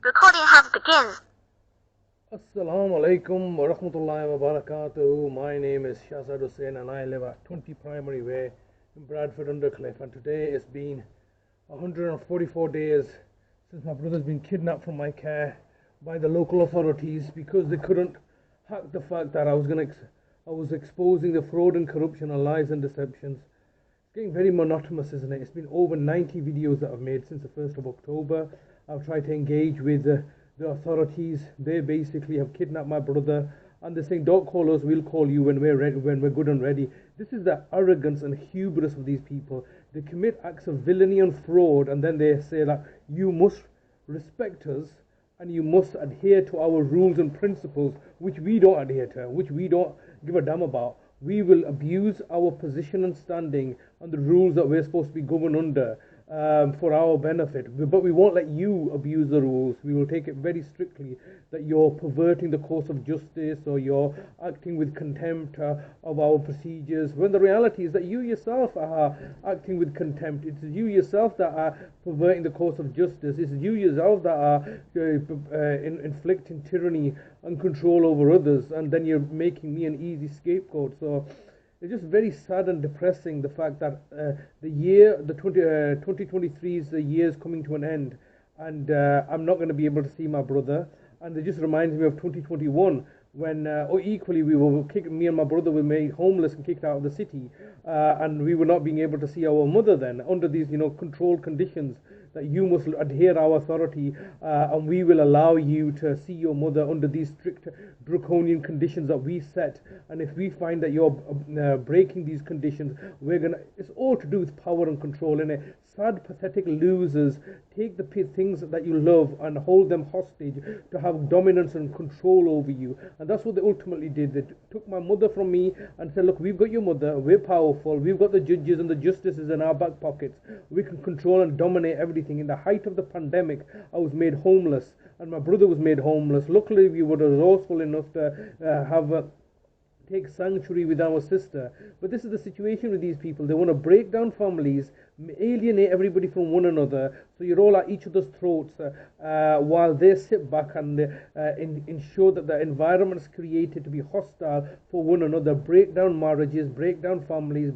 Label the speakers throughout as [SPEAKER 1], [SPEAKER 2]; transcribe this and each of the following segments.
[SPEAKER 1] Recording has begun.
[SPEAKER 2] Assalamu alaikum wa rahmatullahi wa barakatuh. My name is Shazad Hussain and I live at 20 Primary Way in Bradford Undercliff, and today it's been 144 days since my brother's been kidnapped from my care by the local authorities because they couldn't hack the fact that I was exposing the fraud and corruption and lies and deceptions. It's getting very monotonous, isn't it? It's been over 90 videos that I've made since the 1st of October. I've tried to engage with the authorities. They basically have kidnapped my brother, and they're saying, "Don't call us, we'll call you when we're ready, when we're good and ready." This is the arrogance and hubris of these people. They commit acts of villainy and fraud, and then they say that you must respect us and you must adhere to our rules and principles, which we don't adhere to, which we don't give a damn about. We will abuse our position and standing and the rules that we're supposed to be governed under for our benefit. But we won't let you abuse the rules. We will take it very strictly that you're perverting the course of justice or you're acting with contempt of our procedures, when the reality is that you yourself are acting with contempt. It's you yourself that are perverting the course of justice. It's you yourself that are inflicting tyranny and control over others, and then you're making me an easy scapegoat. So it's just very sad and depressing, the fact that the 2023 is the year's coming to an end, and I'm not going to be able to see my brother. And it just reminds me of 2021 when, or equally, me and my brother were made homeless and kicked out of the city, and we were not being able to see our mother then under these, controlled conditions. That you must adhere our authority, and we will allow you to see your mother under these strict draconian conditions that we set. And if we find that you're breaking these conditions, it's all to do with power and control. And sad, pathetic losers take the things that you love and hold them hostage to have dominance and control over you. And that's what they ultimately did. They took my mother from me and said, "Look, we've got your mother, we're powerful, we've got the judges and the justices in our back pockets, we can control and dominate everything." In the height of the pandemic, I was made homeless and my brother was made homeless. Luckily, we were resourceful enough to take sanctuary with our sister. But this is the situation with these people. They want to break down families, alienate everybody from one another, so you're all at each other's throats, while they sit back and ensure that the environment is created to be hostile for one another, break down marriages, break down families,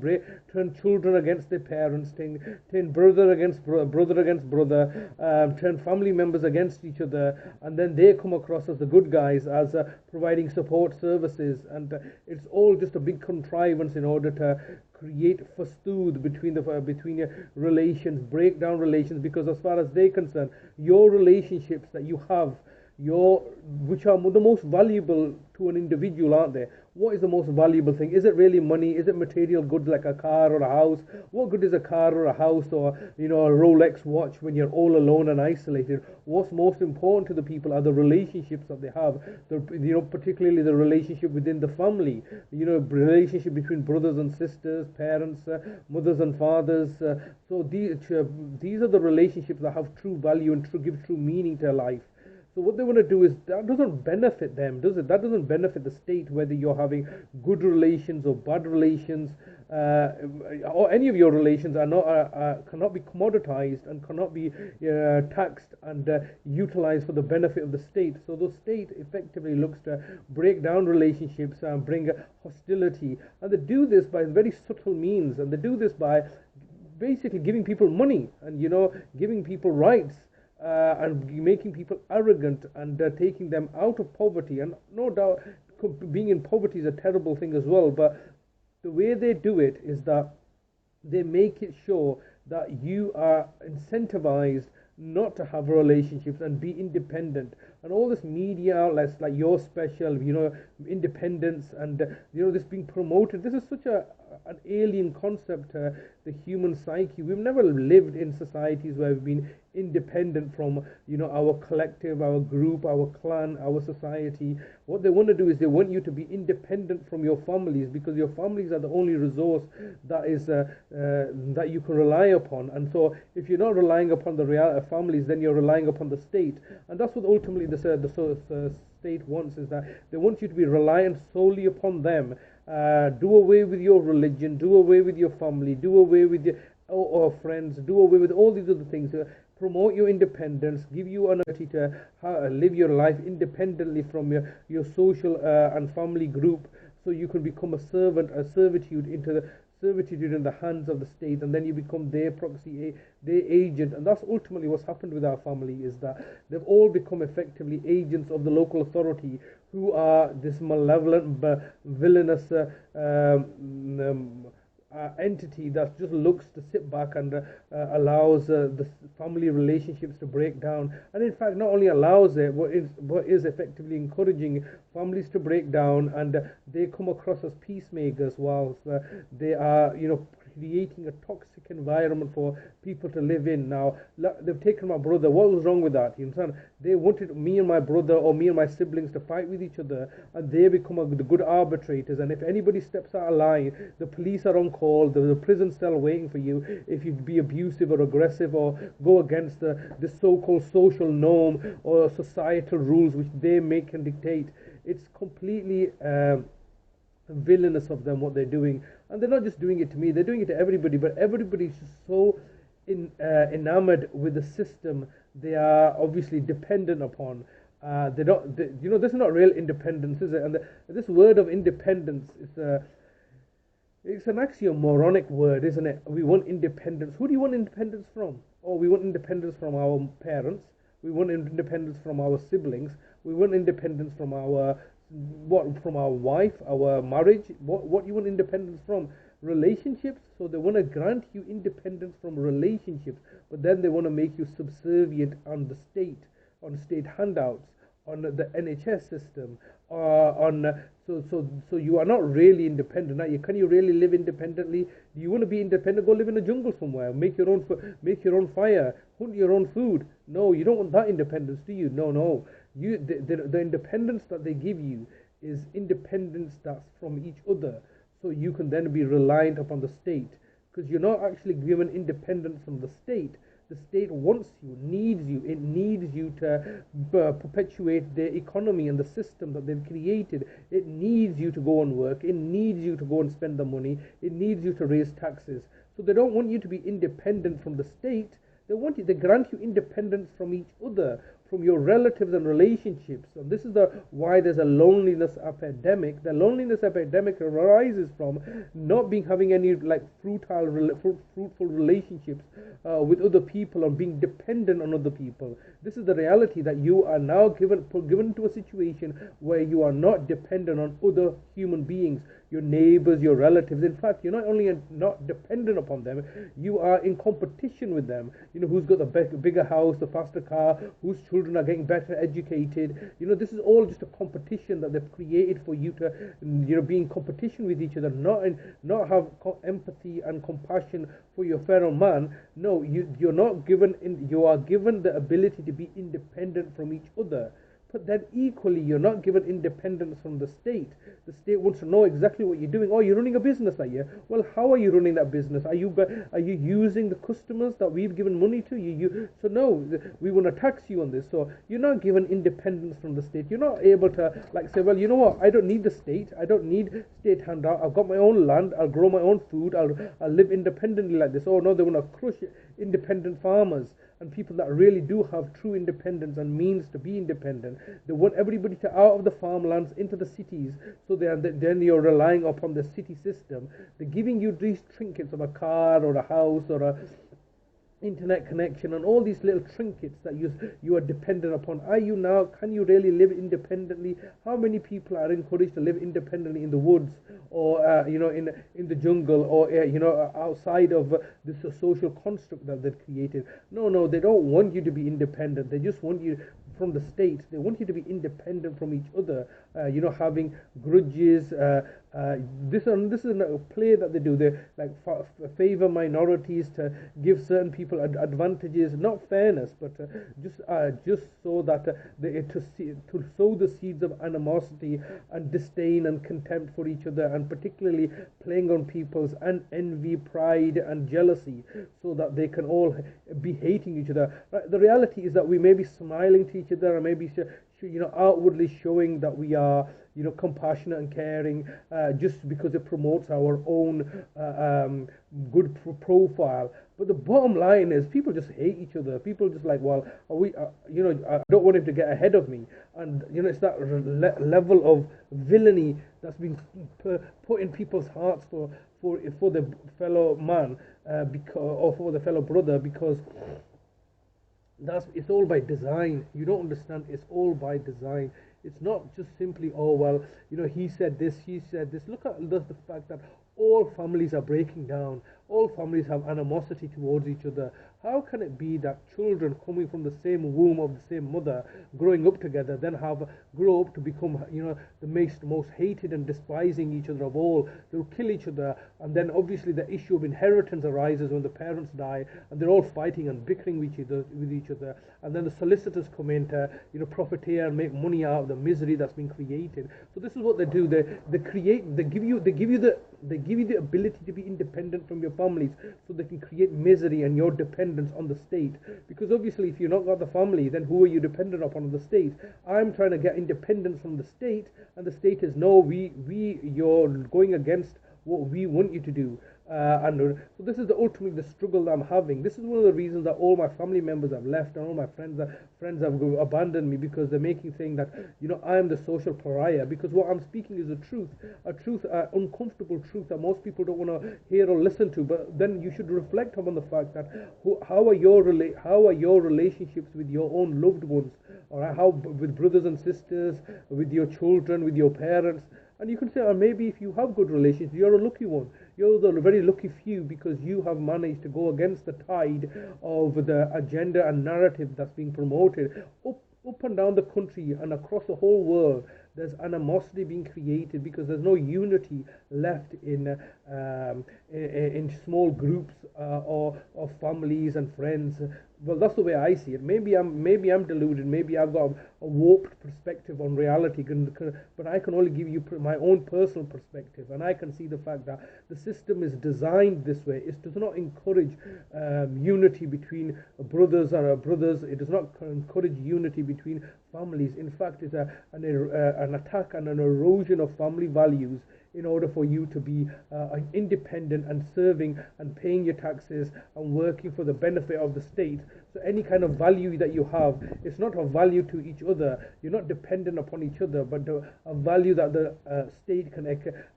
[SPEAKER 2] turn children against their parents, turn brother against brother, turn family members against each other, and then they come across as the good guys, as providing support services, and it's all just a big contrivance in order to create fastood between your relations, break down relations, because as far as they're concerned, your relationships that you have, which are the most valuable to an individual, aren't they? What is the most valuable thing? Is it really money? Is it material goods like a car or a house? What good is a car or a house or a Rolex watch when you're all alone and isolated? What's most important to the people are the relationships that they have. Particularly the relationship within the family. Relationship between brothers and sisters, parents, mothers and fathers. So these are the relationships that have true value and give true meaning to life. So what they want to do is, that doesn't benefit them, does it? That doesn't benefit the state, whether you're having good relations or bad relations, or any of your relations cannot be commoditized and cannot be taxed and utilized for the benefit of the state. So the state effectively looks to break down relationships and bring hostility, and they do this by very subtle means, and they do this by basically giving people money and giving people rights. And making people arrogant and taking them out of poverty. And no doubt, being in poverty is a terrible thing as well. But the way they do it is that they make it sure that you are incentivized not to have relationships and be independent. And all this media outlets like Your Special, independence, and this being promoted. This is such an alien concept to the human psyche. We've never lived in societies where we've been independent from our collective, our group, our clan, our society. What they want to do is they want you to be independent from your families, because your families are the only resource that is that you can rely upon. And so if you're not relying upon the real families, then you're relying upon the state. And that's what ultimately the state wants, is that they want you to be reliant solely upon them. Do away with your religion, do away with your family, do away with your or friends, do away with all these other things. promote your independence, give you an ability to live your life independently from your social and family group, so you can become a servitude into the servitude in the hands of the state, and then you become their proxy, their agent. And that's ultimately what's happened with our family, is that they've all become effectively agents of the local authority, who are this malevolent, villainous entity that just looks to sit back and allows the family relationships to break down, and in fact not only allows it, but is effectively encouraging families to break down, and they come across as peacemakers, whilst they are creating a toxic environment for people to live in. Now, they've taken my brother. What was wrong with that? You understand? They wanted me and my brother, or me and my siblings, to fight with each other, and they become the good arbitrators. And if anybody steps out of line, the police are on call, the prison cell waiting for you if you be abusive or aggressive or go against the so-called social norm or societal rules which they make and dictate. It's completely villainous of them, what they're doing. And they're not just doing it to me, they're doing it to everybody, but everybody's just so enamored with the system they are obviously dependent upon. This is not real independence, is it? And this word of independence is it's an oxymoronic word, isn't it? We want independence. Who do you want independence from? Oh, we want independence from our parents. We want independence from our siblings. We want independence from our from our wife, our marriage. What do you want independence from? Relationships. So they want to grant you independence from relationships, but then they want to make you subservient on the state, on state handouts, on the NHS system, so you are not really independent. Now, can you really live independently? Do you want to be independent? Go live in a jungle somewhere. Make your own fire. Hunt your own food. No, you don't want that independence, do you? No. The independence that they give you is independence that's from each other. So you can then be reliant upon the state, because you're not actually given independence from the state. The state wants you, needs you. It needs you to perpetuate the economy and the system that they've created. It needs you to go and work. It needs you to go and spend the money. It needs you to raise taxes. So they don't want you to be independent from the state. They grant you independence from each other, from your relatives and relationships. And this is why there's a loneliness epidemic. The loneliness epidemic arises from not having any fruitful relationships with other people, or being dependent on other people. This is the reality, that you are now given to a situation where you are not dependent on other human beings, your neighbors, your relatives. In fact, you're not only not dependent upon them, you are in competition with them. Who's got the bigger house, the faster car, whose children are getting better educated. This is all just a competition that they've created for you to be in competition with each other, not have empathy and compassion for your fellow man. No, you're not given you are given the ability to be independent from each other. But then equally, you're not given independence from the state. The state wants to know exactly what you're doing. Oh, you're running a business, are you? Well, how are you running that business? Are you using the customers that we've given money to? So no, we want to tax you on this. So you're not given independence from the state. You're not able to say, well, you know what? I don't need the state. I don't need state handout. I've got my own land. I'll grow my own food. I'll live independently like this. Oh no, they want to crush independent farmers and people that really do have true independence and means to be independent. They want everybody to out of the farmlands into the cities, so then you're relying upon the city system. They're giving you these trinkets of a car or a house or a internet connection and all these little trinkets that you are dependent upon. Can you really live independently? How many people are encouraged to live independently in the woods, or in the jungle, or outside of this social construct that they've created? No, they don't want you to be independent. They just want you from the state. They want you to be independent from each other, having grudges. This is a play that they do. They favor minorities to give certain people advantages, not fairness, but just so that to sow the seeds of animosity and disdain and contempt for each other, and particularly playing on people's envy, pride, and jealousy, so that they can all be hating each other. The reality is that we may be smiling to each other, and maybe outwardly showing that we are compassionate and caring, just because it promotes our own good profile. But the bottom line is, people just hate each other. People just like, well, are we, I don't want him to get ahead of me, and it's that level of villainy that's been put in people's hearts for the fellow man, because, or for the fellow brother, because it's all by design. You don't understand. It's all by design. It's not just simply, oh well, he said this, he said this. Look at the fact that all families are breaking down. All families have animosity towards each other. How can it be that children coming from the same womb of the same mother, growing up together, then grow up to become, the most hated and despising each other of all? They'll kill each other, and then obviously the issue of inheritance arises when the parents die, and they're all fighting and bickering with each other. And then the solicitors come in to, profiteer and make money out of the misery that's been created. So this is what they do. They give you the ability to be independent from your families, so they can create misery and your dependence on the state. Because obviously, if you've not got the family, then who are you dependent upon? The state. I'm trying to get independence from the state, and the state is, no, you're going against what we want you to do. So this is ultimately the struggle that I'm having. This is one of the reasons that all my family members have left, and all my friends have abandoned me, because they're saying that I am the social pariah, because what I'm speaking is a truth, uncomfortable truth that most people don't want to hear or listen to. But then you should reflect upon the fact that how are your relationships with your own loved ones, or how with brothers and sisters, with your children, with your parents. And you can say, maybe if you have good relations, you're a lucky one. You're the very lucky few, because you have managed to go against the tide of the agenda and narrative that's being promoted up and down the country and across the whole world. There's animosity being created because there's no unity left in small groups or families and friends. Well, that's the way I see it. Maybe I'm deluded. Maybe I've got a warped perspective on reality. But I can only give you my own personal perspective, and I can see the fact that the system is designed this way. It does not encourage unity between brothers and brothers. It does not encourage unity between families. In fact, it's an attack and an erosion of family values, in order for you to be independent and serving and paying your taxes and working for the benefit of the state. So any kind of value that you have, it's not a value to each other. You're not dependent upon each other, but a value that the state can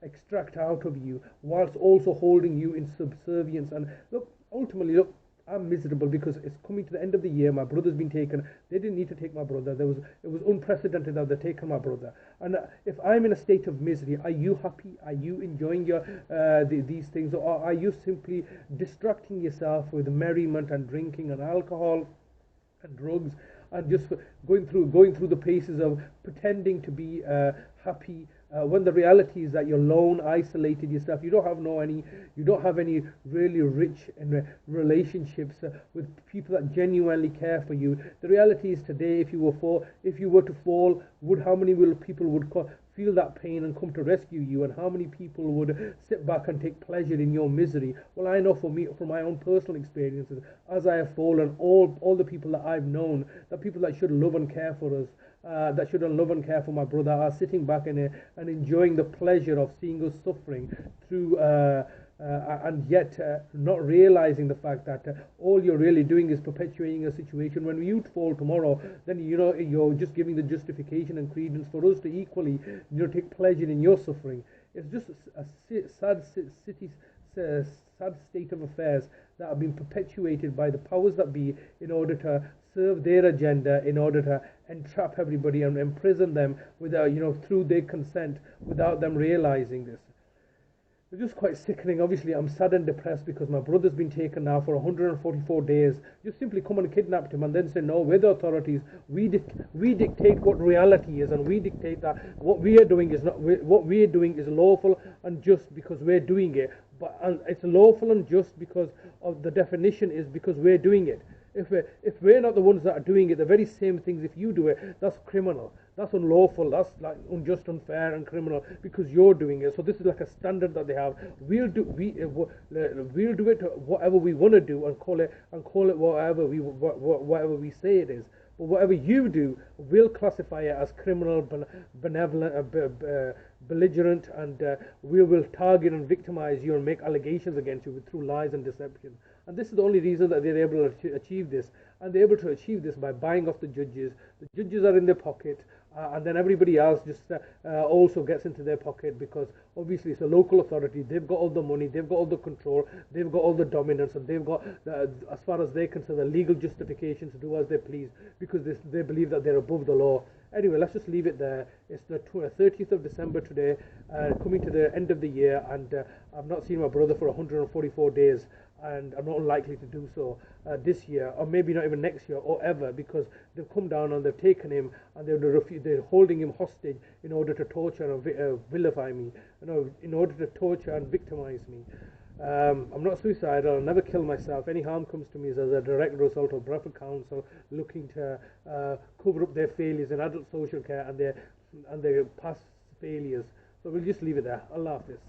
[SPEAKER 2] extract out of you, whilst also holding you in subservience. And ultimately, I'm miserable because it's coming to the end of the year. My brother's been taken. They didn't need to take my brother. It was unprecedented that they've taken my brother. And if I'm in a state of misery, are you happy? Are you enjoying these things, or are you simply distracting yourself with merriment and drinking and alcohol and drugs, and just going through the paces of pretending to be happy, when the reality is that you're lone, isolated yourself. You don't have any really rich relationships with people that genuinely care for you. The reality is today, if you were to fall, how many people would feel that pain and come to rescue you, and how many people would sit back and take pleasure in your misery? Well, I know from my own personal experiences, as I have fallen, all the people that I've known, the people that should love and care for us, that should love and care for my brother, are sitting back and enjoying the pleasure of seeing us suffering through, and yet not realizing the fact that all you're really doing is perpetuating a situation. When you fall tomorrow, then you're just giving the justification and credence for us to equally take pleasure in your suffering. It's just a sad state of affairs that have been perpetuated by the powers that be in order to serve their agenda, in order to entrap everybody and imprison them without, through their consent, without them realizing this. It's just quite sickening. Obviously, I'm sad and depressed because my brother's been taken now for 144 days. Just simply come and kidnapped him and then say, no, we're the authorities. We dictate what reality is, and we dictate that what we are doing is lawful and just because we're doing it. But it's lawful and just because of the definition is because we're doing it. If we're not the ones that are doing it, the very same things, if you do it, that's criminal. That's unlawful. That's like unjust, unfair, and criminal because you're doing it. So this is like a standard that they have. We'll do it whatever we want to do, and call it whatever we say it is. but whatever you do will classify it as criminal, benevolent, belligerent, and we will target and victimize you and make allegations against you through lies and deception. And this is the only reason that they're able to achieve this. And they're able to achieve this by buying off the judges. The judges are in their pocket, and then everybody else just also gets into their pocket, because obviously it's a local authority. They've got all the money, they've got all the control, they've got all the dominance, and they've got, as far as they're concerned, the legal justification to do as they please, because they believe that they're above the law. Anyway, let's just leave it there. It's the 30th of December today, coming to the end of the year, and I've not seen my brother for 144 days, and I'm not likely to do so this year, or maybe not even next year or ever, because they've come down and they've taken him, and they're holding him hostage in order to torture and vilify me, in order to torture and victimize me. I'm not suicidal. I'll never kill myself. Any harm comes to me as a direct result of Bradford Council looking to cover up their failures in adult social care and their past failures. So we'll just leave it there. Allah Hafiz.